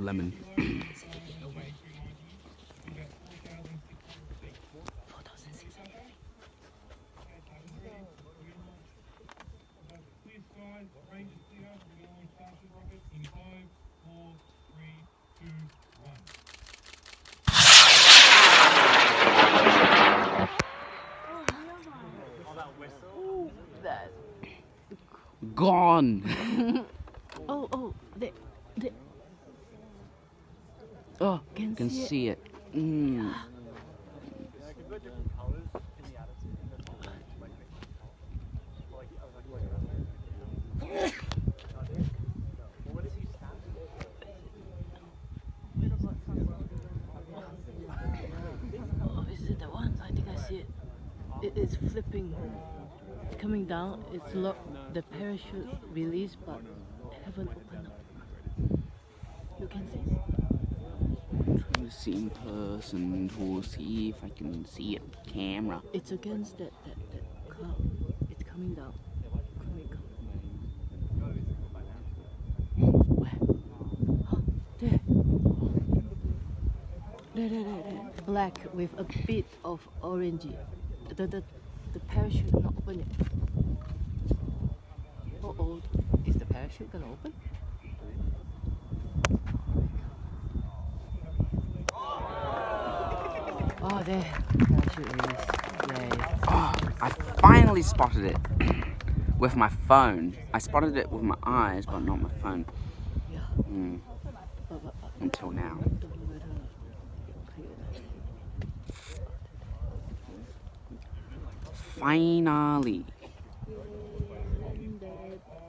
lemon. Gone. They, oh, can see it. Mm. Oh, is it the one? I think I see it. It is flipping, coming down. It's the parachute released, but haven't opened up. You can see. Trying to see in person to see if I can see it. Camera. It's against that cloud. It's coming down. Where? There. Black with a bit of orangey. The parachute not open yet. Oh, is the parachute gonna open? Oh, there. Parachute release. Yay. Oh, I finally spotted it with my phone. I spotted it with my eyes, but not my phone. Yeah. Until now. Finally.